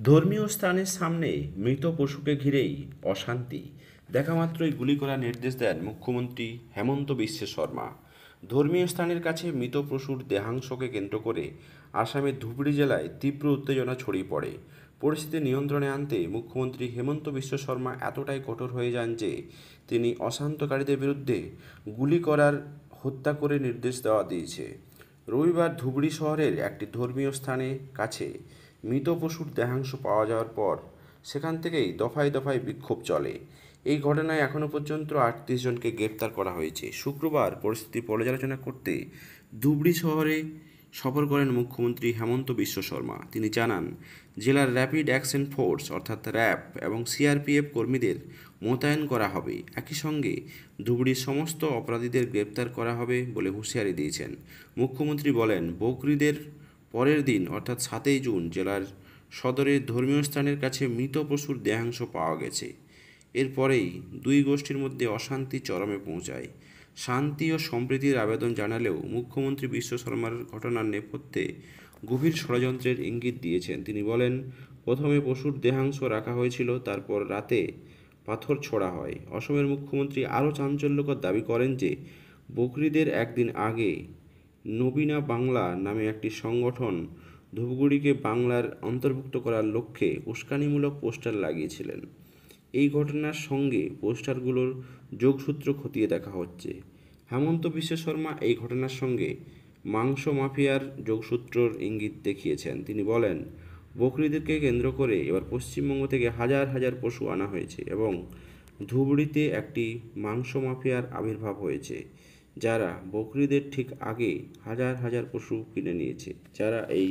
ধর্মীয় স্থানের সামনে মৃত পশুকে ঘিরেই অশান্তি। দেখামাত্রই গুলি করার নির্দেশ দেন মুখ্যমন্ত্রী হেমন্ত বিশ্ব শর্মা। ধর্মীয় স্থানের কাছে মৃত পশুর দেহাংশকে কেন্দ্র করে আসামের ধুবড়ী জেলায় তীব্র উত্তেজনা ছড়িয়ে পড়ে। পরিস্থিতি নিয়ন্ত্রণে আনতে মুখ্যমন্ত্রী হেমন্ত বিশ্ব শর্মা এতটাই কঠোর হয়ে যান যে তিনি অশান্তকারীদের বিরুদ্ধে গুলি করার হত্যা করে নির্দেশ দেওয়া দিয়েছে। রবিবার ধুবড়ী শহরের একটি ধর্মীয় স্থানের কাছে মৃত পশুর দেহাংশ পাওয়া যাওয়ার পর সেখান থেকেই দফায় দফায় বিক্ষোভ চলে। এই ঘটনায় এখনও পর্যন্ত 38 জনকে গ্রেপ্তার করা হয়েছে। শুক্রবার পরিস্থিতি পর্যালোচনা করতে ধুবড়ী শহরে সফর করেন মুখ্যমন্ত্রী হেমন্ত বিশ্ব শর্মা। তিনি জানান, জেলার র্যাপিড অ্যাকশন ফোর্স অর্থাৎ র্যাব এবং সিআরপিএফ কর্মীদের মোতায়েন করা হবে। একই সঙ্গে ধুবড়ির সমস্ত অপরাধীদের গ্রেপ্তার করা হবে বলে হুঁশিয়ারি দিয়েছেন। মুখ্যমন্ত্রী বলেন, বকরিদের পরের দিন অর্থাৎ 7ই জুন জেলার সদরের ধর্মীয় স্থানের কাছে মৃত পশুর দেহাংশ পাওয়া গেছে। এরপরেই দুই গোষ্ঠীর মধ্যে অশান্তি চরমে পৌঁছায়। শান্তি ও সম্প্রীতির আবেদন জানালেও মুখ্যমন্ত্রী বিশ্ব শর্মার ঘটনার নেপথ্যে গভীর ষড়যন্ত্রের ইঙ্গিত দিয়েছেন। তিনি বলেন, প্রথমে পশুর দেহাংশ রাখা হয়েছিল, তারপর রাতে পাথর ছোড়া হয়। অসমের মুখ্যমন্ত্রী আরও চাঞ্চল্যকর দাবি করেন যে বকরিদের একদিন আগে নবীনা বাংলা নামে একটি সংগঠন ধূপগুড়িকে বাংলার অন্তর্ভুক্ত করার লক্ষ্যে উস্কানিমূলক পোস্টার লাগিয়েছিলেন। এই ঘটনার সঙ্গে পোস্টারগুলোর যোগসূত্র খতিয়ে দেখা হচ্ছে। হেমন্ত বিশ্ব শর্মা এই ঘটনার সঙ্গে মাংস মাফিয়ার যোগসূত্রর ইঙ্গিত দেখিয়েছেন। তিনি বলেন, বকরিদেরকে কেন্দ্র করে এবার পশ্চিমবঙ্গ থেকে হাজার হাজার পশু আনা হয়েছে এবং ধুবড়িতে একটি মাংস মাফিয়ার আবির্ভাব হয়েছে, যারা বকরিদের ঠিক আগে হাজার হাজার পশু কিনে নিয়েছে। যারা এই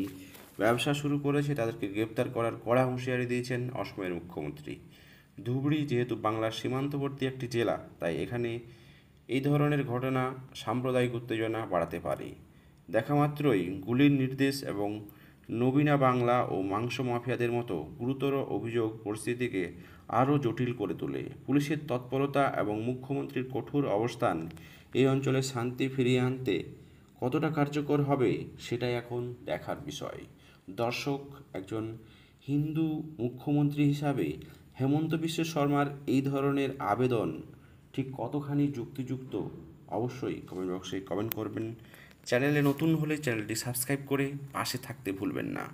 ব্যবসা শুরু করেছে তাদেরকে গ্রেপ্তার করার কড়া হুঁশিয়ারি দিয়েছেন অসমের মুখ্যমন্ত্রী। ধুবড়ী যেহেতু বাংলার সীমান্তবর্তী একটি জেলা, তাই এখানে এই ধরনের ঘটনা সাম্প্রদায়িক উত্তেজনা বাড়াতে পারে। দেখামাত্রই গুলির নির্দেশ এবং নবীনা বাংলা ও মাংস মাফিয়াদের মতো গুরুতর অভিযোগ পরিস্থিতিকে আরও জটিল করে তোলে। পুলিশের তৎপরতা এবং মুখ্যমন্ত্রীর কঠোর অবস্থান এই অঞ্চলে শান্তি ফিরিয়ে আনতে কতটা কার্যকর হবে সেটাই এখন দেখার বিষয়। দর্শক, একজন হিন্দু মুখ্যমন্ত্রী হিসাবে হেমন্ত বিশ্ব শর্মার এই ধরনের আবেদন ঠিক কতখানি যুক্তিযুক্ত অবশ্যই কমেন্ট বক্সে কমেন্ট করবেন। চ্যানেলে নতুন হলে চ্যানেলটি সাবস্ক্রাইব করে পাশে থাকতে ভুলবেন না।